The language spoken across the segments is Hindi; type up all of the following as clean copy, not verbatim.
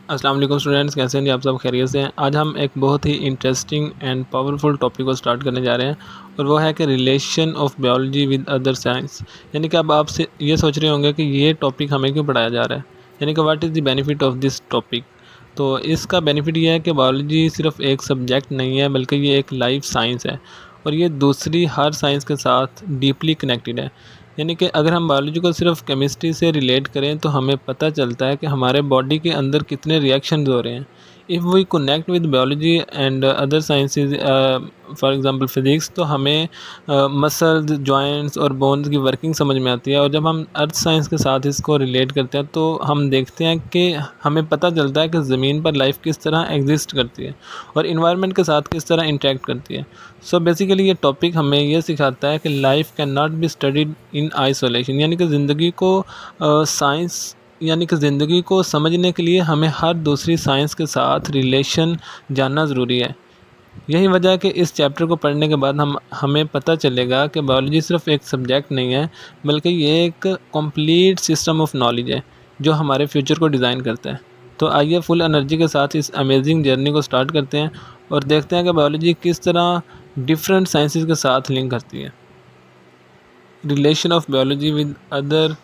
अस्सलाम वालेकुम स्टूडेंट्स, कैसे हैं जी आप सब? खैरियत से हैं। आज हम एक बहुत ही इंटरेस्टिंग एंड पावरफुल टॉपिक को स्टार्ट करने जा रहे हैं और वो है कि relation of biology with other science. यानी कि अब आपसे ये सोच रहे होंगे कि ये टॉपिक हमें क्यों पढ़ाया जा रहा है, यानी कि what is the benefit of this topic. तो इसका बेनिफिट ये है कि बायोलॉजी सिर्फ एक सब्जेक्ट नहीं है, बल्कि ये एक लाइफ साइंस है और ये दूसरी हर साइंस के साथ डीपली कनेक्टेड है। यानी कि अगर हम बायोलॉजी को सिर्फ केमिस्ट्री से रिलेट करें तो हमें पता चलता है कि हमारे बॉडी के अंदर कितने रिएक्शंस हो रहे हैं। If we connect with biology and other sciences, for example physics, तो हमें मसल्स, जॉइंट्स और बोन्स की वर्किंग समझ में आती है। और जब हम अर्थ साइंस के साथ इसको रिलेट करते हैं तो हम देखते हैं कि हमें पता चलता है कि ज़मीन पर लाइफ किस तरह एग्जिस्ट करती है और इन्वायरमेंट के साथ किस तरह इंटरेक्ट करती है। सो बेसिकली ये टॉपिक हमें ये सिखाता है कि life can not be studied in isolation, यानी कि ज़िंदगी को साइंस यानी कि ज़िंदगी को समझने के लिए हमें हर दूसरी साइंस के साथ रिलेशन जानना ज़रूरी है। यही वजह है कि इस चैप्टर को पढ़ने के बाद हमें पता चलेगा कि बायोलॉजी सिर्फ एक सब्जेक्ट नहीं है, बल्कि ये एक कंप्लीट सिस्टम ऑफ नॉलेज है जो हमारे फ्यूचर को डिज़ाइन करता है। तो आइए फुल एनर्जी के साथ इस अमेजिंग जर्नी को स्टार्ट करते हैं और देखते हैं कि बायोलॉजी किस तरह डिफरेंट साइंसेस के साथ लिंक करती है। Relation of biology with other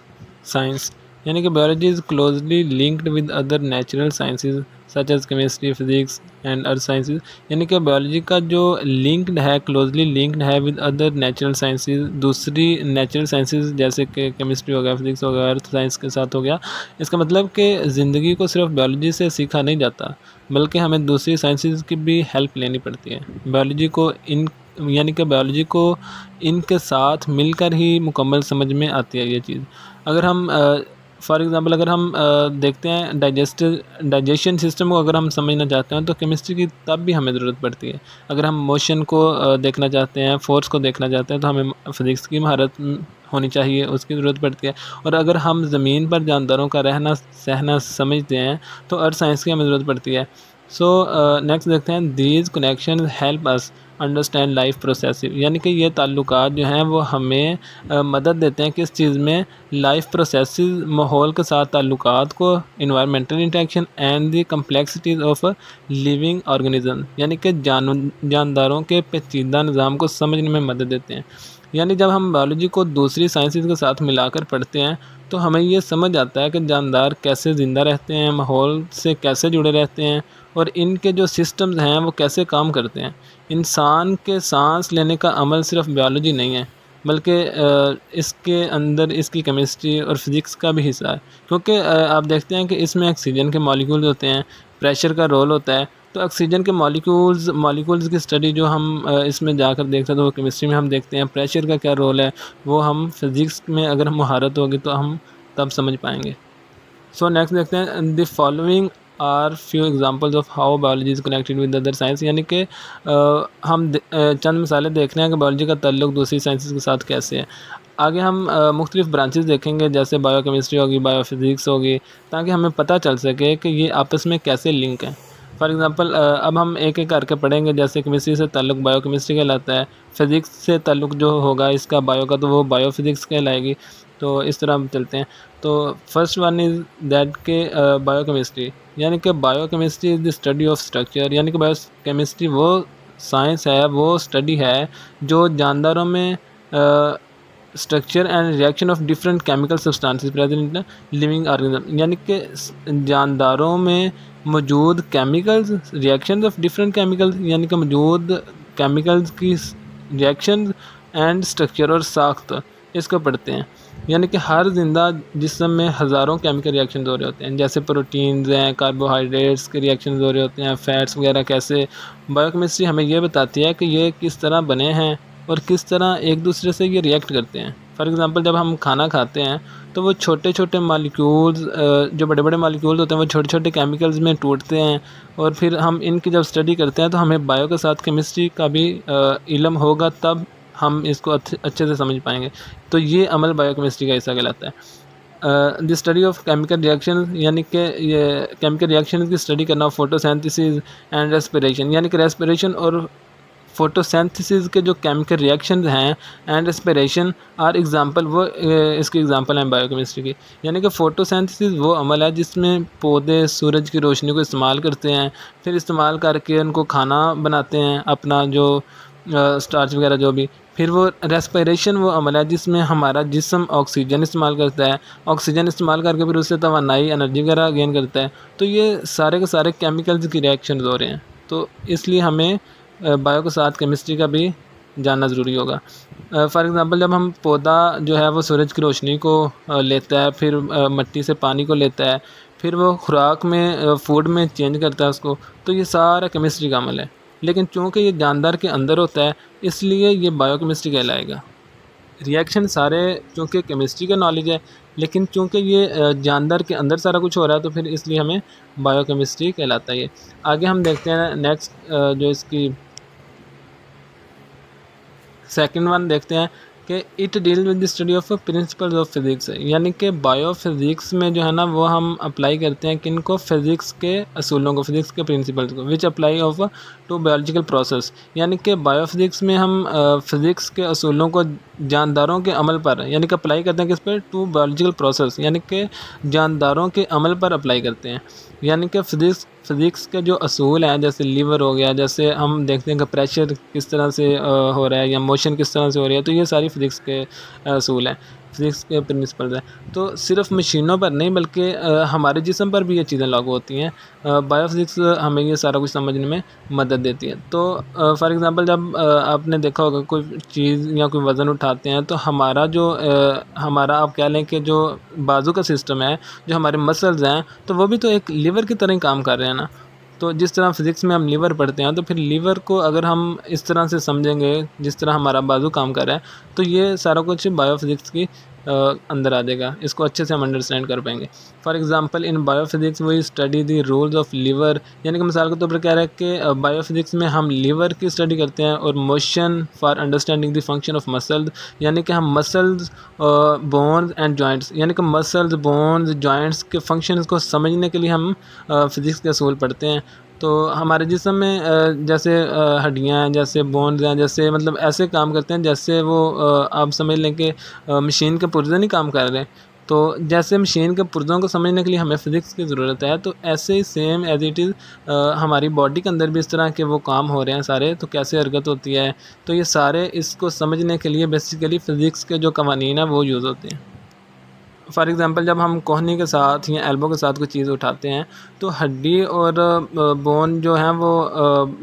science, यानी कि biology is closely linked with other natural sciences such as chemistry, physics and other sciences. यानी कि बायोलॉजी का जो लिंक्ड है, क्लोजली लिंक्ड है विद अदर नेचुरल साइंसेज, दूसरी नेचुरल साइंसेज जैसे कि केमिस्ट्री हो गया, फिजिक्स हो गया, अर्थ साइंस के साथ हो गया। इसका मतलब कि ज़िंदगी को सिर्फ बायोलॉजी से सीखा नहीं जाता, बल्कि हमें दूसरी साइंसेज की भी हेल्प लेनी पड़ती है। बायोलॉजी को इनके साथ मिलकर ही मुकम्मल समझ में आती है ये चीज़। अगर हम फॉर एग्ज़ाम्पल अगर हम देखते हैं डाइजेशन सिस्टम को अगर हम समझना चाहते हैं तो केमिस्ट्री की तब भी हमें ज़रूरत पड़ती है। अगर हम मोशन को देखना चाहते हैं, फोर्स को देखना चाहते हैं, तो हमें फिज़िक्स की महारत होनी चाहिए, उसकी ज़रूरत पड़ती है। और अगर हम ज़मीन पर जानदारों का रहना सहना समझते हैं तो अर्थ साइंस की हमें ज़रूरत पड़ती है। सो नेक्स्ट देखते हैं, these connection help us understand life progressive, यानी कि ये ताल्लुकात जो हैं वो हमें मदद देते हैं किस चीज़ में, लाइफ प्रोसेसेस, माहौल के साथ ताल्लुकात को, environmental interaction and the complexities of living organism, यानी कि जानदारों के पेचीदा निज़ाम को समझने में मदद देते हैं। यानी जब हम बायोलॉजी को दूसरी साइंसेज के साथ मिलाकर पढ़ते हैं तो हमें ये समझ आता है कि जानदार कैसे ज़िंदा रहते हैं, माहौल से कैसे जुड़े रहते हैं और इनके जो सिस्टम्स हैं वो कैसे काम करते हैं। इंसान के सांस लेने का अमल सिर्फ बायोलॉजी नहीं है, बल्कि इसके अंदर इसकी केमिस्ट्री और फिज़िक्स का भी हिस्सा है। क्योंकि आप देखते हैं कि इसमें ऑक्सीजन के मॉलिक्यूल्स होते हैं, प्रेशर का रोल होता है। तो ऑक्सीजन के मॉलिक्यूल्स की स्टडी जो हम इसमें जाकर देखते हैं तो वो केमिस्ट्री में हम देखते हैं। प्रेशर का क्या रोल है वो हम फिज़िक्स में अगर हम महारत होगी तो हम तब समझ पाएंगे। सो नेक्स्ट देखते हैं, the following are few examples of how biology is connected with other science, यानी कि चंद मिसालें देख रहे हैं कि बायोलॉजी का ताल्लुक दूसरी साइंसेस के साथ कैसे है। आगे हम मुख्तलिफ ब्रांचेस देखेंगे जैसे बायोकेमिस्ट्री होगी, बायोफिज़िक्स होगी, ताकि हमें पता चल सके कि ये आपस में कैसे लिंक हैं। फॉर एग्ज़ाम्पल अब हम एक एक करके पढ़ेंगे। जैसे केमिस्ट्री से ताल्लुक बायोकेमिस्ट्री कहलाता है, फ़िज़िक्स से ताल्लुक जो होगा इसका बायो का तो वो बायोफिज़िक्स कहलाएगी। तो इस तरह हम चलते हैं। तो फर्स्ट वन इज़ दैट के बायोकेमिस्ट्री, यानी कि biochemistry is the study of structure, यानी कि बायोकेमिस्ट्री वो साइंस है, वो स्टडी है जो जानदारों में structure and reaction of different chemical substances present in living organism, यानी कि जानदारों में मौजूद chemicals, reactions of different chemicals, यानी कि मौजूद केमिकल्स की रिएक्शन एंड स्ट्रक्चर और साख्त, इसको पढ़ते हैं। यानी कि हर जिंदा जिस्म में हज़ारों केमिकल रिएक्शन हो रहे होते हैं, जैसे प्रोटीन्स हैं, कार्बोहाइड्रेट्स के रिएक्शन हो रहे होते हैं, फैट्स वगैरह कैसे। बायोकेमिस्ट्री हमें ये बताती है कि ये किस तरह बने हैं और किस तरह एक दूसरे से ये रिएक्ट करते हैं। फॉर एग्ज़ाम्पल जब हम खाना खाते हैं तो वो छोटे छोटे मालिक्यूल्स, जो बड़े बड़े मालिक्यूल्स होते हैं वो छोटे छोटे केमिकल्स में टूटते हैं और फिर हम इनकी जब स्टडी करते हैं तो हमें बायो के साथ केमिस्ट्री का भी इल्म होगा, तब हम इसको अच्छे से समझ पाएंगे। तो ये अमल बायोकेमिस्ट्री का हिस्सा कहलाता है। The study of chemical reaction, यानी कि ये केमिकल रिएक्शन की स्टडी करना, फोटोसिंथेसिस एंड रेस्पिरेशन, यानी कि रेस्पिरेशन और फोटोसिंथेसिस के जो केमिकल रिएक्शन हैं एंड रेस्पिरेशन आर एग्जांपल, वो इसकी एग्जांपल हैं बायोकेमिस्ट्री की। यानी कि फोटोसिंथेसिस वो अमल है जिसमें पौधे सूरज की रोशनी को इस्तेमाल करते हैं, फिर इस्तेमाल करके उनको खाना बनाते हैं, अपना जो स्टार्च वगैरह जो भी। फिर वो रेस्पिरेशन वो अमल है जिसमें हमारा जिस्म ऑक्सीजन इस्तेमाल करता है, ऑक्सीजन इस्तेमाल करके फिर उससे तवानाई एनर्जी वगैरह गेन करता है। तो ये सारे के सारे केमिकल्स की रिएक्शन हो रहे हैं, तो इसलिए हमें बायो के साथ केमिस्ट्री का भी जानना ज़रूरी होगा। फॉर एग्ज़ाम्पल जब हम पौधा जो है वो सूरज की रोशनी को लेता है, फिर मिट्टी से पानी को लेता है, फिर वो खुराक में फूड में चेंज करता है उसको, तो ये सारा केमिस्ट्री का अमल है। लेकिन चूँकि ये जानदार के अंदर होता है इसलिए ये बायोकेमिस्ट्री कहलाएगा। रिएक्शन सारे चूँकि केमिस्ट्री का नॉलेज है, लेकिन चूँकि ये जानदार के अंदर सारा कुछ हो रहा है तो फिर इसलिए हमें बायोकेमिस्ट्री कहलाता है ये। आगे हम देखते हैं नेक्स्ट जो इसकी सेकंड वन देखते हैं कि it deal with the study of principles of physics, यानी कि बायो फिज़िक्स में जो है ना वो हम अप्लाई करते हैं किन को, फिज़िक्स के असूलों को, फिज़िक्स के प्रिंसिपल्स को, which apply of to biological process. यानी कि बायो फिज़िक्स में हम फिज़िक्स के असूलों को जानदारों के अमल पर, यानी कि अप्लाई करते हैं किस पर, टू बायोलॉजिकल प्रोसेस, यानी कि जानदारों के अमल पर अप्लाई करते हैं। यानी कि फ़िज़िक्स के जो असूल हैं, जैसे लीवर हो गया, जैसे हम देखते हैं कि प्रेशर किस तरह से हो रहा है या मोशन किस तरह से हो रही है, तो ये सारी फ़िज़िक्स के असूल हैं, फ़िज़िक्स के प्रिंसिपल्स हैं। तो सिर्फ मशीनों पर नहीं बल्कि हमारे जिस्म पर भी ये चीज़ें लागू होती हैं। बायोफ़िज़िक्स हमें ये सारा कुछ समझने में मदद देती है। तो फॉर एग्ज़ाम्पल जब आपने देखा होगा कोई चीज़ या कोई वज़न उठाते हैं तो हमारा जो हमारा आप कह लें कि जो बाजू का सिस्टम है, जो हमारे मसल्स हैं, तो वो भी तो एक लीवर की तरह ही काम कर रहे हैं ना। तो जिस तरह फ़िज़िक्स में हम लीवर पढ़ते हैं, तो फिर लीवर को अगर हम इस तरह से समझेंगे जिस तरह हमारा बाजू काम कर रहा है, तो ये सारा कुछ बायोफ़िज़िक्स की अंदर आ जाएगा, इसको अच्छे से हम अंडरस्टैंड कर पाएंगे। For example in biophysics we study the rules of lever, यानी कि मिसाल के तौर पर कह रहा है कि बायोफ़िज़िक्स में हम लीवर की स्टडी करते हैं, और motion for understanding the function of muscles, यानी कि हम मसल्स, बोन्स एंड जॉइंट्स, यानी कि मसल्स, बोन्स, जॉइंट्स के फंक्शंस को समझने के लिए हम फ़िज़िक्स के असूल पढ़ते हैं। तो हमारे जिस्म में जैसे हड्डियाँ हैं, जैसे बोन्स हैं, जैसे मतलब ऐसे काम करते हैं जैसे वो आप समझ लें कि मशीन के पुर्ज़े नहीं काम कर रहे। तो जैसे मशीन के पुर्ज़ों को समझने के लिए हमें फ़िज़िक्स की ज़रूरत है, तो ऐसे ही सेम एज़ इट इज़ हमारी बॉडी के अंदर भी इस तरह के वो काम हो रहे हैं सारे, तो कैसे हरकत होती है, तो ये सारे इसको समझने के लिए बेसिकली फ़िज़िक्स के जो कवानीन है वो यूज़ होते हैं। फॉर एग्ज़ाम्पल जब हम कोहनी के साथ या एल्बो के साथ कोई चीज़ उठाते हैं, तो हड्डी और बोन जो हैं वो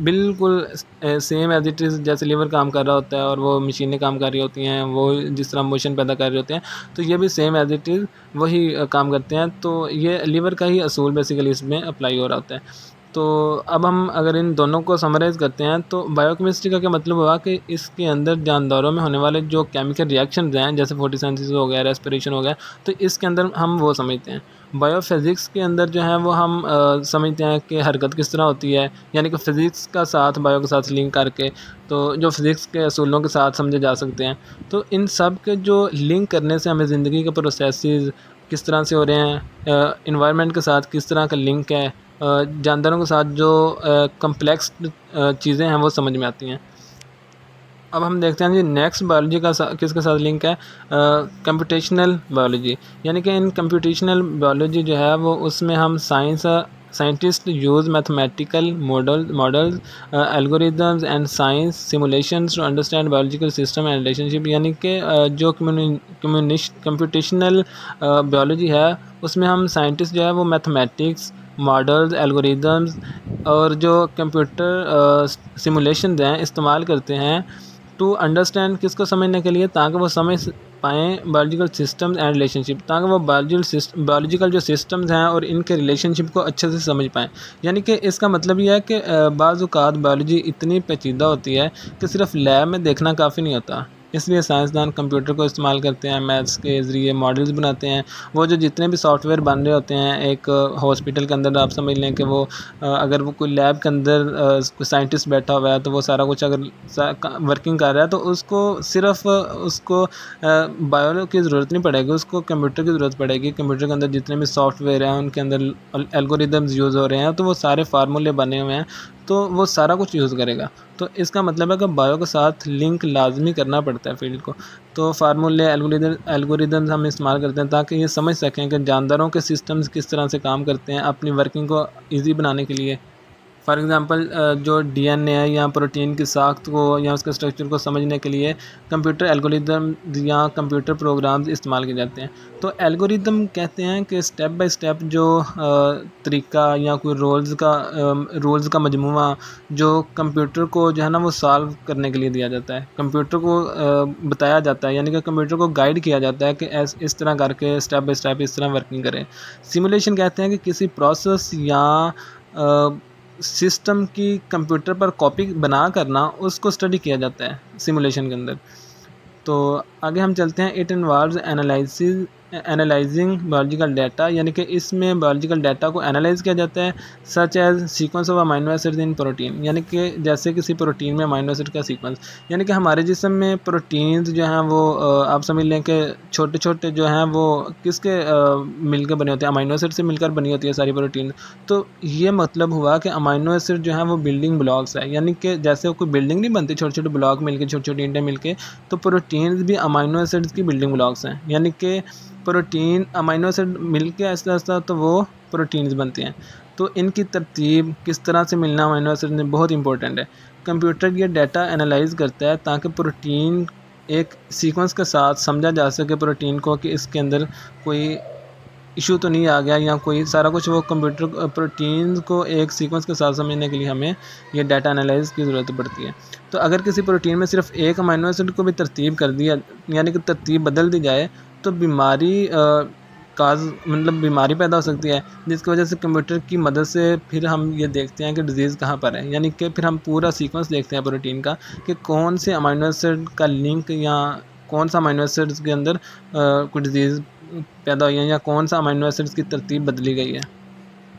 बिल्कुल सेम एज़ इट इज़, जैसे लीवर काम कर रहा होता है और वो मशीनें काम कर रही होती हैं, वो जिस तरह मोशन पैदा कर रहे होते हैं, तो ये भी सेम एज़ इट इज़ वही काम करते हैं। तो ये लीवर का ही असूल बेसिकली इसमें अप्लाई हो रहा होता है। तो अब हम अगर इन दोनों को समराइज़ करते हैं तो बायोकेमिस्ट्री का क्या मतलब हुआ कि इसके अंदर जानदारों में होने वाले जो केमिकल रिएक्शंस हैं, जैसे फोटोसिंथेसिस हो गया, रेस्पिरेशन हो गया, तो इसके अंदर हम वो समझते हैं। बायोफिज़िक्स के अंदर जो है वो हम समझते हैं कि हरकत किस तरह होती है, यानी कि फ़िज़िक्स का साथ बायो के साथ लिंक करके, तो जो फ़िज़िक्स के असूलों के साथ समझे जा सकते हैं। तो इन सब के जो लिंक करने से हमें ज़िंदगी के प्रोसेसेस किस तरह से हो रहे हैं, एनवायरनमेंट के साथ किस तरह का लिंक है, जानदारों के साथ जो कम्प्लेक्स चीज़ें हैं वो समझ में आती हैं। अब हम देखते हैं जी नेक्स्ट बायोलॉजी का किसके साथ लिंक है, कंप्यूटेशनल बायोलॉजी। यानी कि इन कंप्यूटेशनल बायोलॉजी जो है वो उसमें हम scientist use mathematical models, algorithms and science simulations to understand biological system and relationship. यानी कि जो कंप्यूटेशनल बायोलॉजी है उसमें हम साइंटिस्ट जो है वो मैथमेटिक्स, मॉडल्स, एल्गोरिदम्स और जो कंप्यूटर सिमुलेशन हैं इस्तेमाल करते हैं टू अंडरस्टैंड, किसको समझने के लिए, ताकि वो समझ पाएँ बायोलॉजिकल सिस्टम्स एंड रिलेशनशिप, ताकि वो बायोलॉजिकल जो सिस्टम्स हैं और इनके रिलेशनशिप को अच्छे से समझ पाएँ। यानी कि इसका मतलब ये है कि बाज़ औक़ात बायोलॉजी इतनी पेचीदा होती है कि सिर्फ लैब में देखना काफ़ी नहीं होता, इसलिए साइंसदान कंप्यूटर को इस्तेमाल करते हैं, मैथ्स के ज़रिए मॉडल्स बनाते हैं। वो जो जितने भी सॉफ्टवेयर बन रहे होते हैं एक हॉस्पिटल के अंदर, आप समझ लें कि वो अगर वो कोई लैब के अंदर कोई साइंटिस्ट बैठा हुआ है तो वो सारा कुछ अगर वर्किंग कर रहा है तो उसको सिर्फ उसको बायो की ज़रूरत नहीं पड़ेगी, उसको कंप्यूटर की ज़रूरत पड़ेगी। कंप्यूटर के अंदर जितने भी सॉफ्टवेयर हैं उनके अंदर एल्गोरिदम्स यूज़ हो रहे हैं, तो वो सारे फार्मूले बने हुए हैं, तो वो सारा कुछ यूज़ करेगा। तो इसका मतलब है कि बायो के साथ लिंक लाजमी करना पड़ता है फील्ड को। तो फार्मूले एल्गोरिदम्स हम इस्तेमाल करते हैं ताकि ये समझ सकें कि जानदारों के सिस्टम्स किस तरह से काम करते हैं अपनी वर्किंग को ईजी बनाने के लिए। फॉर एग्ज़ाम्पल जो डीएनए है या प्रोटीन की साख्त को या उसके स्ट्रक्चर को समझने के लिए कंप्यूटर एल्गोरिदम या कंप्यूटर प्रोग्राम्स इस्तेमाल किए जाते हैं। तो एल्गोरिदम कहते हैं कि स्टेप बाय स्टेप जो तरीका या कोई रूल्स का मजमूआ जो कंप्यूटर को जो है ना वो सॉल्व करने के लिए दिया जाता है, कंप्यूटर को बताया जाता है, यानी कि कंप्यूटर को गाइड किया जाता है कि इस तरह करके स्टेप बाय स्टेप इस तरह वर्किंग करें। सिमुलेशन कहते हैं कि किसी प्रोसेस या सिस्टम की कंप्यूटर पर कॉपी बना करना उसको स्टडी किया जाता है सिमुलेशन के अंदर। तो आगे हम चलते हैं। It involves analysing biological data, यानी कि इसमें बायोलॉजिकल डाटा को एनालाइज किया जाता है, such as sequence of amino acids in protein, यानी कि जैसे किसी प्रोटीन में अमाइनो एसिड का सीक्वेंस, यानी कि हमारे जिस्म में प्रोटीन्स जो हैं वो आप समझ लें कि छोटे छोटे जो हैं वो किसके मिलकर बने होते हैं, अमाइनो एसिड से मिलकर बनी होती है सारी प्रोटीन। तो ये मतलब हुआ कि अमाइनो एसिड जो है वो बिल्डिंग ब्लॉक्स है, यानी कि जैसे कोई बिल्डिंग नहीं बनती छोटे छोटे ब्लॉक मिलके, छोटी छोटी ईंटें मिलके, तो प्रोटीन्स भी अमाइनो एसिड्स की बिल्डिंग ब्लॉक्स हैं, यानी कि प्रोटीन अमाइनो एसिड मिलके आहिस्ता आहिस्ता तो वो प्रोटीन्स बनते हैं। तो इनकी तरतीब किस तरह से मिलना अमाइनो एसिड में बहुत इंपॉर्टेंट है। कंप्यूटर ये डाटा एनालाइज करता है ताकि प्रोटीन एक सीक्वेंस के साथ समझा जा सके प्रोटीन को कि इसके अंदर कोई इशू तो नहीं आ गया या कोई सारा कुछ, वो कंप्यूटर प्रोटीन को एक सीक्वेंस के साथ समझने के लिए हमें ये डाटा एनालाइज की ज़रूरत पड़ती है। तो अगर किसी प्रोटीन में सिर्फ एक अमाइनो एसिड को भी तरतीब कर दिया, यानी कि तरतीब बदल दी जाए, तो बीमारी पैदा हो सकती है, जिसकी वजह से कंप्यूटर की मदद से फिर हम ये देखते हैं कि डिज़ीज़ कहाँ पर है, यानी कि फिर हम पूरा सीक्वेंस देखते हैं प्रोटीन का कि कौन से अमाइनो एसिड का लिंक या कौन सा अमाइनो एसिड्स के अंदर कोई डिज़ीज़ पैदा हुई है या कौन सा अमाइनो एसिड्स की तरतीब बदली गई है।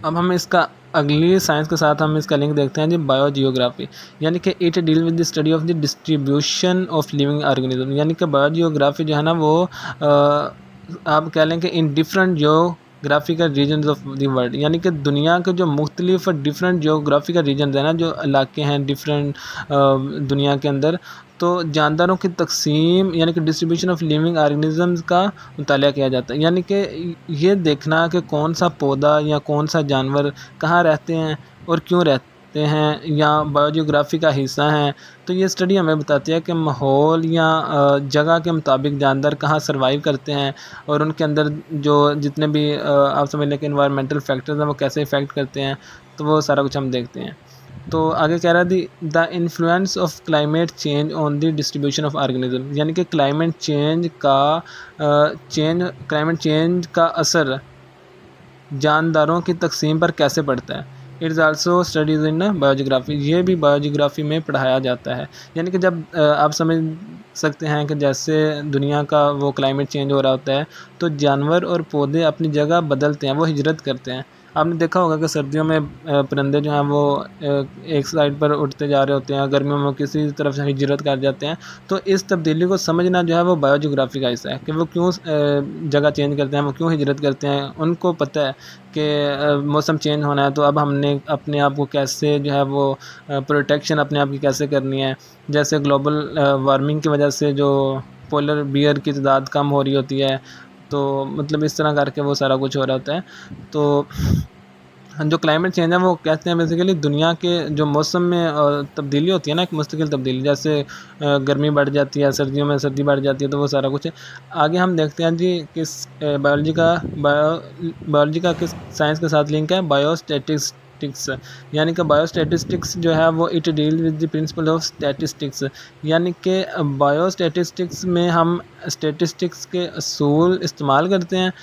अब हम इसका अगली साइंस के साथ हम इसका लिंक देखते हैं जी, बायोजियोग्राफी, यानी कि it deal with the study of the distribution of living organism, यानी कि बायोजियोग्राफी जो है ना वो आप कह लें कि in different geographical regions of the world, यानी कि दुनिया के जो मुख्तलिफ डिफरेंट जियोग्राफिकल रीजन है ना, जो इलाके हैं डिफरेंट दुनिया के अंदर, तो जानदारों की तकसीम यानी कि डिस्ट्रीब्यूशन ऑफ लिविंग ऑर्गेनिजम्स का मुताला किया जाता है, यानी कि ये देखना कि कौन सा पौधा या कौन सा जानवर कहाँ रहते हैं और क्यों रहते हैं या बायोजियोग्राफी का हिस्सा हैं। तो ये स्टडी हमें बताती है कि माहौल या जगह के मुताबिक जानवर कहाँ सर्वाइव करते हैं और उनके अंदर जो जितने भी आप समझ लें कि इन्वायरमेंटल फैक्टर्स हैं वो कैसे इफ़ेक्ट करते हैं, तो वो सारा कुछ हम देखते हैं। तो आगे कह रहा है the influence of climate change on the distribution of organism, यानी कि क्लाइमेट चेंज का असर जानदारों की तकसीम पर कैसे पड़ता है। It is also studies in biogeography, ये भी बायोजियोग्राफी में पढ़ाया जाता है, यानी कि जब आप समझ सकते हैं कि जैसे दुनिया का वो क्लाइमेट चेंज हो रहा होता है तो जानवर और पौधे अपनी जगह बदलते हैं, वो हिजरत करते हैं। आपने देखा होगा कि सर्दियों में परिंदे जो हैं वो एक साइड पर उड़ते जा रहे होते हैं, गर्मियों में किसी तरफ से हिजरत कर जाते हैं। तो इस तब्दीली को समझना जो है वो बायोजियोग्राफी का हिस्सा है कि वो क्यों जगह चेंज करते हैं, वो क्यों हिजरत करते हैं। उनको पता है कि मौसम चेंज होना है, तो अब हमने अपने आप को कैसे जो है वो प्रोटेक्शन अपने आप की कैसे करनी है। जैसे ग्लोबल वार्मिंग की वजह से जो पोलर बियर की तादाद कम हो रही होती है, तो मतलब इस तरह करके वो सारा कुछ हो रहा होता है। तो जो क्लाइमेट चेंज है वो कहते हैं बेसिकली दुनिया के जो मौसम में तब्दीली होती है ना, एक मुस्तकिल तब्दीली, जैसे गर्मी बढ़ जाती है, सर्दियों में सर्दी बढ़ जाती है, तो वो सारा कुछ है। आगे हम देखते हैं जी किस बायोलॉजी का किस साइंस के साथ लिंक है, बायोस्टैटिस्टिक्स, यानी कि बायोस्टैटिस्टिक्स जो है वो it deal with the principle of statistics, यानी कि बायोस्टैटिस्टिक्स में हम स्टैटिस्टिक्स के असूल इस्तेमाल करते हैं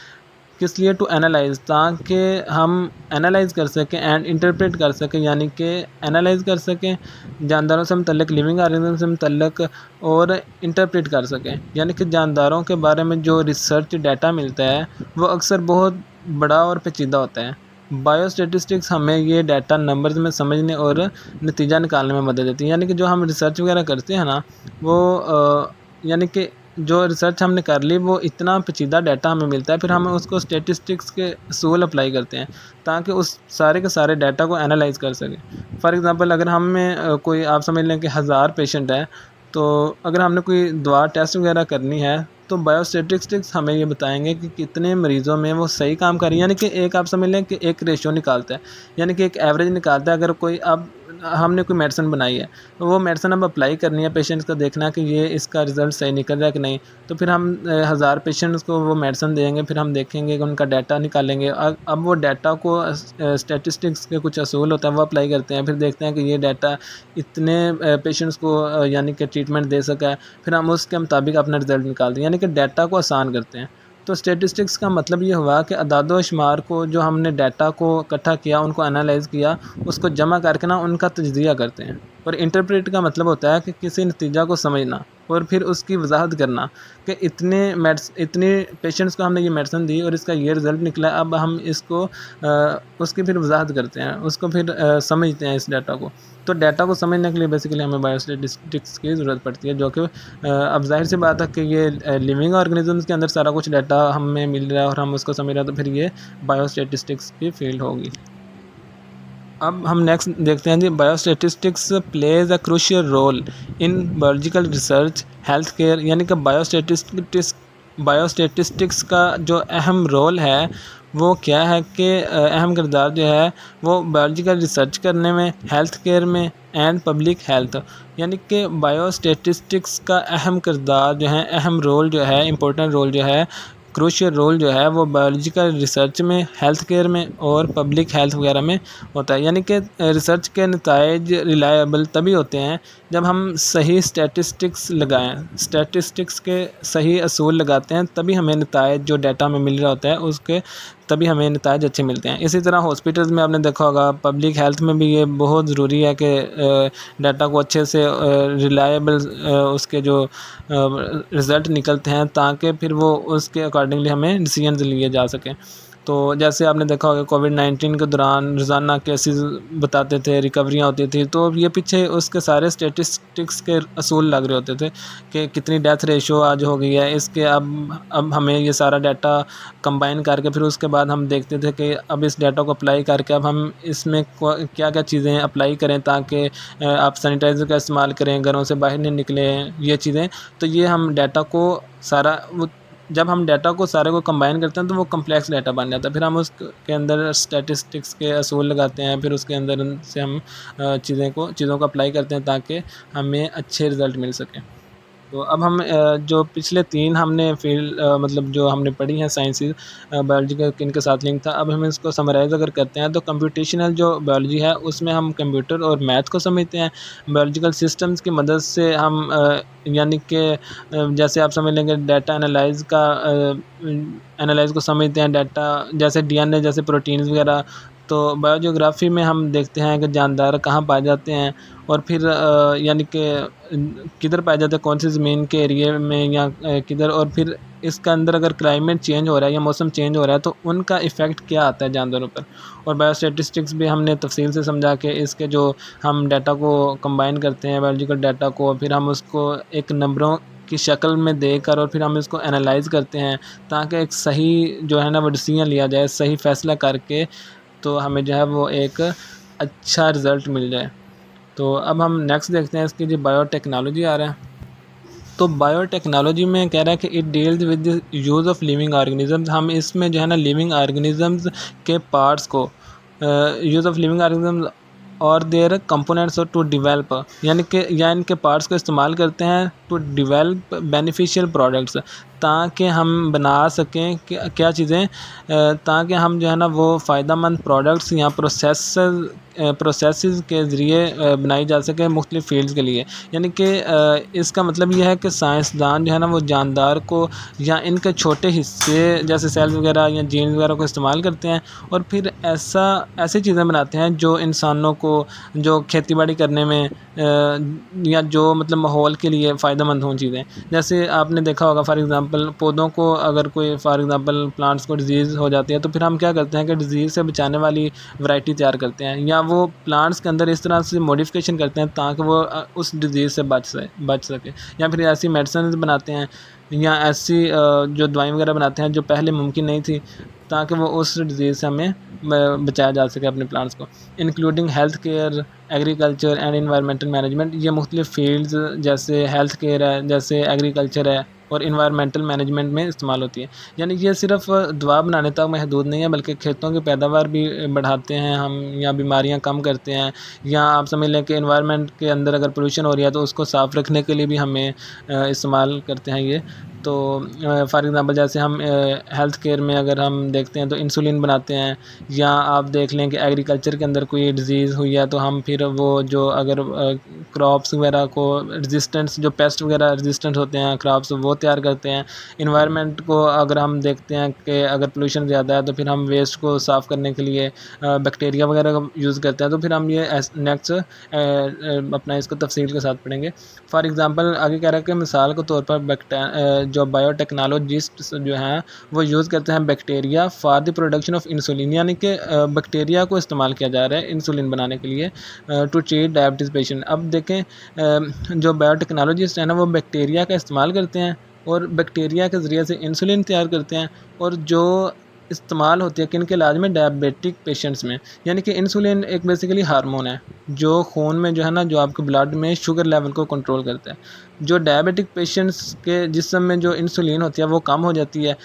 किस लिए, टू एनालाइज, ताकि हम एनालाइज कर सकें एंड इंटरप्रेट कर सकें, यानी कि एनालाइज कर सकें जानदारों से मुतल्लिक, लिविंग ऑर्गेनिज्म से मुतल्लिक, और इंटरप्रेट कर सकें, यानी कि जानदारों के बारे में जो रिसर्च डाटा मिलता है वो अक्सर बहुत बड़ा और पेचीदा होता है। बायोस्टैटिस्टिक्स हमें ये डाटा नंबर्स में समझने और नतीजा निकालने में मदद देती है, यानी कि जो हम रिसर्च वगैरह करते हैं ना वो यानी कि जो रिसर्च हमने कर ली वो इतना पेचीदा डाटा हमें मिलता है, फिर हम उसको स्टैटिस्टिक्स के असूल अप्लाई करते हैं ताकि उस सारे के सारे डाटा को एनालाइज कर सकें। फॉर एग्ज़ाम्पल अगर हमें कोई आप समझ लें कि 1000 पेशेंट है, तो अगर हमने कोई दवा टेस्ट वगैरह करनी है तो बायोस्टैटिस्टिक्स हमें ये बताएंगे कि कितने मरीज़ों में वो सही काम कर रही है, यानी कि एक आप समझ लें कि एक रेशियो निकालता है, यानी कि एक एवरेज निकालता है। अगर कोई अब हमने कोई मेडिसिन बनाई है तो वो मेडिसिन अब अप्लाई करनी है, पेशेंट्स को देखना है कि ये इसका रिज़ल्ट सही निकल रहा है कि नहीं, तो फिर हम 1000 पेशेंट्स को वो मेडिसिन देंगे, फिर हम देखेंगे कि उनका डाटा निकालेंगे। अब वो डाटा को स्टैटिस्टिक्स के कुछ असूल होता है वो अप्लाई करते हैं, फिर देखते हैं कि ये डाटा इतने पेशेंट्स को यानी कि ट्रीटमेंट दे सका है, फिर हम उसके मुताबिक अपना रिज़ल्ट निकालते हैं, यानी कि डाटा को आसान करते हैं। तो स्टैटिस्टिक्स का मतलब ये हुआ कि अदाद शुमार को, जो हमने डाटा को इकट्ठा किया, उनको एनालाइज़ किया, उसको जमा करके ना उनका तजज़िया करते हैं। और इंटरप्रेट का मतलब होता है कि किसी नतीजा को समझना और फिर उसकी वजाहत करना कि इतने पेशेंट्स को हमने ये मेडिसिन दी और इसका ये रिज़ल्ट निकला, अब हम इसको उसकी फिर वजाहत करते हैं, उसको फिर समझते हैं इस डाटा को। तो डाटा को समझने के लिए बेसिकली हमें बायोस्टैटिस्टिक्स की ज़रूरत पड़ती है, जो कि अब ज़ाहिर सी बात है कि ये लिविंग ऑर्गेनिजम्स के अंदर सारा कुछ डाटा हमें मिल रहा है और हम उसको समझ रहे हैं, तो फिर ये बायोस्टैटिस्टिक्स की फील्ड होगी। अब हम नेक्स्ट देखते हैं जी, biostatistics plays a crucial role in biological research health care, यानी कि बायोस्टैटिस्टिक्स का जो अहम रोल है वो क्या है कि अहम किरदार जो है वो बायोलॉजिकल रिसर्च करने में, हेल्थ केयर में एंड पब्लिक हेल्थ, यानी कि बायोस्टैटिस्टिक्स का अहम किरदार जो है, अहम रोल जो है, इम्पोर्टेंट रोल जो है, क्रूशियल रोल जो है वो बायोलॉजिकल रिसर्च में, हेल्थ केयर में और पब्लिक हेल्थ वगैरह में होता है। यानी कि रिसर्च के नताइज रिलायबल तभी होते हैं जब हम सही स्टैटिस्टिक्स लगाएं, स्टैटिस्टिक्स के सही असूल लगाते हैं, तभी हमें नताइज जो डाटा में मिल रहा होता है उसके तभी हमें नताइज अच्छे मिलते हैं। इसी तरह हॉस्पिटल्स में आपने देखा होगा, पब्लिक हेल्थ में भी ये बहुत ज़रूरी है कि डाटा को अच्छे से रिलायबल उसके जो रिज़ल्ट निकलते हैं, ताकि फिर वो उसके अकॉर्डिंगली हमें डिसीजन लिए जा सकें। तो जैसे आपने देखा होगा कोविड-19 के दौरान रोज़ाना केसेस बताते थे, रिकवरियाँ होती थी, तो ये पीछे उसके सारे स्टैटिस्टिक्स के असूल लग रहे होते थे कि कितनी डेथ रेशियो आज हो गई है, इसके अब हमें ये सारा डाटा कंबाइन करके फिर उसके बाद हम देखते थे कि अब इस डाटा को अप्लाई करके अब हम इसमें क्या-क्या चीज़ें अप्लाई करें ताकि आप सैनिटाइज़र का इस्तेमाल करें, घरों से बाहर नहीं निकलें, ये चीज़ें। तो ये हम डाटा को सारा जब हम डाटा को सारे को कंबाइन करते हैं तो वो कम्प्लेक्स डाटा बन जाता है, फिर हम उसके अंदर स्टैटिस्टिक्स के असूल लगाते हैं, फिर उसके अंदर से हम चीज़ों को अप्लाई करते हैं ताकि हमें अच्छे रिज़ल्ट मिल सकें। तो अब हम जो पिछले 3 हमने फील्ड मतलब जो हमने पढ़ी हैं साइंसेस, बायोलॉजी का किनके साथ लिंक था, अब हम इसको समराइज़ अगर करते हैं तो कंप्यूटेशनल जो बायोलॉजी है उसमें हम कंप्यूटर और मैथ को समझते हैं। बायोलॉजिकल सिस्टम्स की मदद से हम यानी कि जैसे आप समझ लेंगे डाटा एनालाइज़ को समझते हैं, डाटा जैसे डीएनए जैसे प्रोटीन्स वगैरह। तो बायोजियोग्राफी में हम देखते हैं कि जानदार कहाँ पाए जाते हैं और फिर यानी कि किधर पाए जाते हैं, कौन सी ज़मीन के एरिए में या किधर, और फिर इसके अंदर अगर क्लाइमेट चेंज हो रहा है या मौसम चेंज हो रहा है तो उनका इफ़ेक्ट क्या आता है जानवरों पर। और बायोस्टैटिस्टिक्स भी हमने तफसील से समझा कि इसके जो हम डाटा को कंबाइन करते हैं, बायोलॉजिकल डाटा को, फिर हम उसको एक नंबरों की शक्ल में देकर और फिर हम इसको एनालाइज़ करते हैं ताकि एक सही जो है ना वो डिसीजन लिया जाए, सही फ़ैसला करके तो हमें जो है वो एक अच्छा रिज़ल्ट मिल जाए। तो अब हम नेक्स्ट देखते हैं इसकी जो बायोटेक्नोलॉजी आ रहा है। तो बायोटेक्नोलॉजी में कह रहा है कि it deals with the use of living organisms. हम इसमें जो है ना लिविंग ऑर्गेनिजम्स के पार्ट्स को यूज़ ऑफ लिविंग ऑर्गेनिजम्स और देयर कंपोनेंट्स और टू डिवेल्प, यानी कि या इनके पार्ट्स को इस्तेमाल करते हैं टू डिवेल्प बेनिफिशियल प्रोडक्ट्स, ताकि हम बना सकें क्या चीज़ें, ताकि हम जो है ना वो फ़ायदेमंद प्रोडक्ट्स या प्रोसेसेस के ज़रिए बनाई जा सके मुख्तलिफ़ फ़ील्ड्स के लिए। यानी कि इसका मतलब ये है कि साइंसदान जो है ना वो जानदार को या इनके छोटे हिस्से जैसे सेल्स वगैरह या जीन्स वगैरह को इस्तेमाल करते हैं और फिर ऐसी चीज़ें बनाते हैं जो इंसानों को जो खेती बाड़ी करने में या जो मतलब माहौल के लिए फ़ायदेमंद हों चीज़ें। जैसे आपने देखा होगा फॉर एग्ज़ाम्पल एग्ज़ाम्पल पौधों को अगर कोई फॉर एग्ज़ाम्पल प्लांट्स को डिज़ीज़ हो जाती है तो फिर हम क्या करते हैं कि डिज़ीज़ से बचाने वाली वैरायटी तैयार करते हैं, या वो प्लांट्स के अंदर इस तरह से मॉडिफिकेशन करते हैं ताकि वो उस डिज़ीज़ से बच सके, या फिर ऐसी मेडिसिन बनाते हैं या ऐसी जो दवाई वगैरह बनाते हैं जो पहले मुमकिन नहीं थी, ताकि वो उस डिज़ीज़ से हमें बचाया जा सके अपने प्लांट्स को। Including health care, agriculture and environmental management, ये मुख्तलिफ़ फील्ड्स जैसे हेल्थ केयर है, जैसे एग्रीकल्चर है और इन्वायरमेंटल मैनेजमेंट में इस्तेमाल होती है। यानी ये सिर्फ दवा बनाने तक महदूद नहीं है, बल्कि खेतों की पैदावार भी बढ़ाते हैं हम, या बीमारियां कम करते हैं, या आप समझ लें कि इन्वायरमेंट के अंदर अगर पोल्यूशन हो रही है तो उसको साफ़ रखने के लिए भी हमें इस्तेमाल करते हैं ये। तो फॉर एग्ज़ाम्पल जैसे हम हेल्थ केयर में अगर हम देखते हैं तो इंसुलिन बनाते हैं, या आप देख लें कि एग्रीकल्चर के अंदर कोई डिज़ीज़ हुई है तो हम फिर वो जो अगर क्रॉप्स वगैरह को रेजिस्टेंस, जो पेस्ट वगैरह रेजिस्टेंट होते हैं क्रॉप्स, वो तैयार करते हैं। इन्वायरमेंट को अगर हम देखते हैं कि अगर पोल्यूशन ज़्यादा है तो फिर हम वेस्ट को साफ़ करने के लिए बैक्टीरिया वगैरह का यूज़ करते हैं। तो फिर हम ये नेक्स्ट अपना इसको तफसील के साथ पढ़ेंगे। फॉर एग्ज़ाम्पल आगे कह रहा है कि मिसाल के तौर पर जो बायोटेक्नोलॉजिस्ट जो हैं वो यूज़ करते हैं bacteria for the production of insulin, यानी कि बैक्टीरिया को इस्तेमाल किया जा रहा है इंसुलिन बनाने के लिए टू ट्रीट डायबिटीज़ पेशेंट। अब देखें जो बायोटेक्नोलॉजिस्ट हैं ना वो बैक्टीरिया का इस्तेमाल करते हैं और बैक्टीरिया के ज़रिए से इंसुलिन तैयार करते हैं, और जो इस्तेमाल होती है किन के इलाज में, डायबिटिक पेशेंट्स में। यानी कि इंसुलिन एक बेसिकली हार्मोन है जो खून में जो है ना, जो आपके ब्लड में शुगर लेवल को कंट्रोल करता है। जो डायबिटिक पेशेंट्स के जिस्म में जो इंसुलिन होती है वो कम हो जाती है,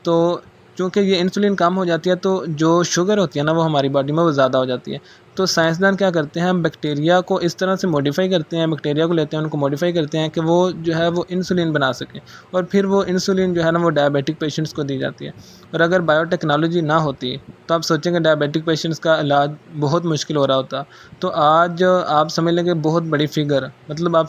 तो चूँकि ये इंसुलिन कम हो जाती है तो जो शुगर होती है ना वो हमारी बॉडी में वो ज़्यादा हो जाती है। तो साइंसदान क्या करते हैं, बैक्टीरिया को इस तरह से मॉडिफ़ाई करते हैं, बैक्टीरिया को लेते हैं, उनको मॉडिफ़ाई करते हैं कि वो जो है वो इंसुलिन बना सकें, और फिर वो इंसुलिन जो है ना वो डायबिटिक पेशेंट्स को दी जाती है। और अगर बायोटेक्नोलॉजी ना होती तो आप सोचेंगे डायबिटिक पेशेंट्स का इलाज बहुत मुश्किल हो रहा होता। तो आज आप समझ लेंगे बहुत बड़ी फ़िगर, मतलब आप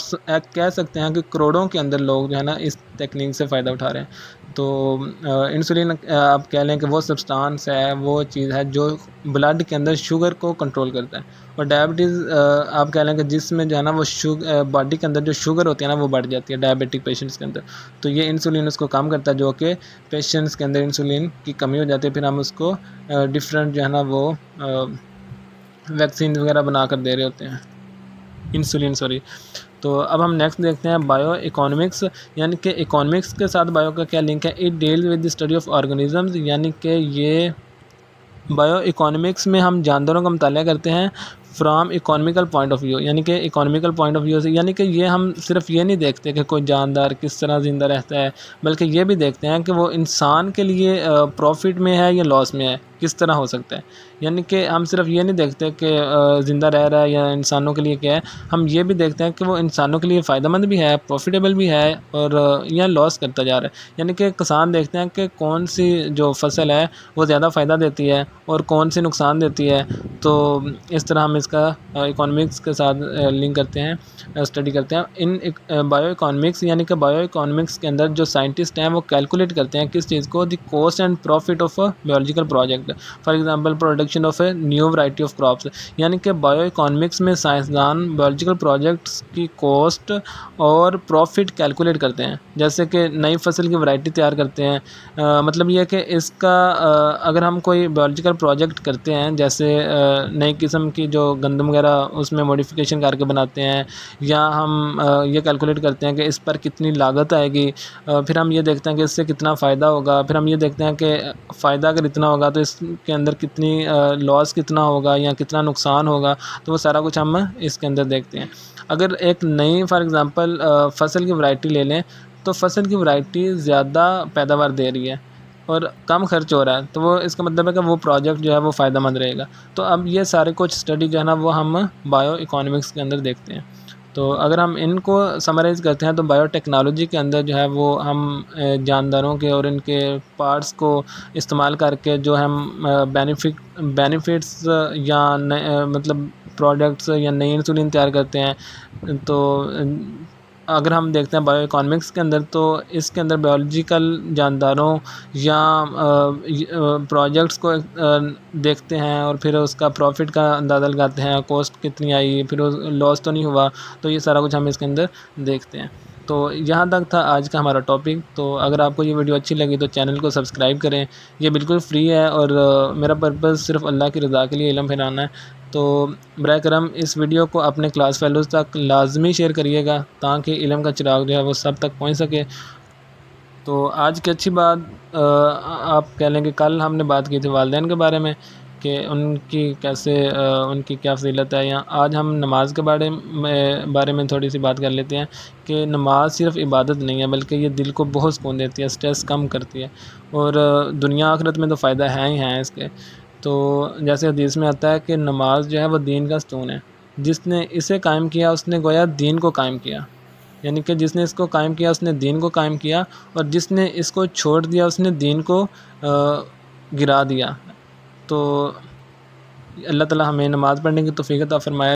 कह सकते हैं कि करोड़ों के अंदर लोग जो है ना इस टेक्निक से फ़ायदा उठा रहे हैं। तो इंसुलिन आप कह लें कि वो सब्सटेंस है, वो चीज़ है जो ब्लड के अंदर शुगर को कंट्रोल करता है। और डायबिटीज़ आप कह लें कि जिसमें जो है ना वो बॉडी के अंदर जो शुगर होती है ना वो बढ़ जाती है डायबिटिक पेशेंट्स के अंदर, तो ये इंसुलिन उसको कम करता है, जो कि पेशेंट्स के अंदर इंसुलिन की कमी हो जाती है। फिर हम उसको डिफरेंट जो है ना वो वैक्सीन वगैरह बना कर दे रहे होते हैं, इंसुलिन सॉरी। तो अब हम नेक्स्ट देखते हैं बायो इकोनॉमिक्स, यानी कि इकोनॉमिक्स के साथ बायो का क्या लिंक है। It deals with the study of organisms, यानी कि ये बायो इकोनॉमिक्स में हम जानवरों का मुताला करते हैं from economical point of view, यानी कि इकोनॉमिकल पॉइंट ऑफ व्यू से, यानी कि ये हम सिर्फ ये नहीं देखते कि कोई जानदार किस तरह ज़िंदा रहता है, बल्कि ये भी देखते हैं कि वो इंसान के लिए प्रॉफिट में है या लॉस में है, किस तरह हो सकता है। यानी कि हम सिर्फ ये नहीं देखते कि ज़िंदा रह रहा है या इंसानों के लिए क्या है, हम ये भी देखते हैं कि वो इंसानों के लिए फ़ायदेमंद भी है, प्रॉफिटेबल भी है, और या लॉस करता जा रहा है। यानी कि किसान देखते हैं कि कौन सी जो फसल है वो ज़्यादा फ़ायदा देती है और कौन सी नुकसान देती है। तो इस तरह हम इसका इकोनॉमिक्स के साथ लिंक करते हैं, स्टडी करते हैं। इन बायो इकोनॉमिक्स, यानी कि बायो इकोनॉमिक्स के अंदर जो साइंटिस्ट हैं वो कैलकुलेट करते हैं किस चीज़ को, the cost and profit of a biological project, for example production of a new variety of crops. यानी कि बायो इकोनॉमिक्स में साइंसदान बायोलॉजिकल प्रोजेक्ट्स की कॉस्ट और प्रॉफिट कैलकुलेट करते हैं, जैसे कि नई फसल की वैरायटी तैयार करते हैं। मतलब ये है कि इसका अगर हम कोई बायोलॉजिकल प्रोजेक्ट करते हैं, जैसे नई किस्म की जो गंदम वगैरह उसमें मॉडिफिकेशन करके बनाते हैं, या हम ये कैलकुलेट करते हैं कि इस पर कितनी लागत आएगी, फिर हम ये देखते हैं कि इससे कितना फ़ायदा होगा, फिर हम ये देखते हैं कि फ़ायदा अगर इतना होगा तो इसके अंदर कितनी लॉस कितना होगा या कितना नुकसान होगा, तो वो सारा कुछ हम इसके अंदर देखते हैं। अगर एक नई फॉर एग्ज़ाम्पल फसल की वैरायटी ले लें, तो फसल की वैरायटी ज़्यादा पैदावार दे रही है और कम खर्च हो रहा है, तो वो इसका मतलब है कि वो प्रोजेक्ट जो है वो फ़ायदेमंद रहेगा। तो अब ये सारे कुछ स्टडी जो है ना वो हम बायो इकोनॉमिक्स के अंदर देखते हैं। तो अगर हम इनको समराइज़ करते हैं तो बायोटेक्नोलॉजी के अंदर जो है वो हम जानदारों के और इनके पार्ट्स को इस्तेमाल करके जो हम बेनिफिट्स या मतलब प्रोडक्ट्स या नई इंसुलिन तैयार करते हैं। तो अगर हम देखते हैं बायो इकोनॉमिक्स के अंदर, तो इसके अंदर बायोलॉजिकल जानदारों या प्रोजेक्ट्स को देखते हैं और फिर उसका प्रॉफिट का अंदाज़ा लगाते हैं, कॉस्ट कितनी आई, फिर लॉस तो नहीं हुआ, तो ये सारा कुछ हम इसके अंदर देखते हैं। तो यहाँ तक था आज का हमारा टॉपिक। तो अगर आपको ये वीडियो अच्छी लगी तो चैनल को सब्सक्राइब करें, ये बिल्कुल फ्री है और मेरा पर्पज़ सिर्फ अल्लाह की रज़ा के लिए इल्म फैलाना है। तो बराए करम इस वीडियो को अपने क्लास फेलोज़ तक लाजमी शेयर करिएगा ताकि इल्म का चिराग जो है वो सब तक पहुँच सके। तो आज की अच्छी बात आप कह लें कि कल हमने बात की थी वालिदैन के बारे में कि उनकी कैसे उनकी क्या फ़ज़ीलत है, या आज हम नमाज के बारे में थोड़ी सी बात कर लेते हैं कि नमाज सिर्फ़ इबादत नहीं है बल्कि ये दिल को बहुत सुकून देती है, स्ट्रेस कम करती है और दुनिया आखिरत में तो फ़ायदा है ही है इसके। तो जैसे हदीस में आता है कि नमाज जो है वो दीन का स्तून है, जिसने इसे कायम किया उसने गोया दीन को कायम किया, यानी कि जिसने इसको कायम किया उसने दीन को कायम किया, और जिसने इसको छोड़ दिया उसने दीन को गिरा दिया। तो अल्लाह ताला हमें नमाज़ पढ़ने की तौफ़ीक़ अता फ़रमाए।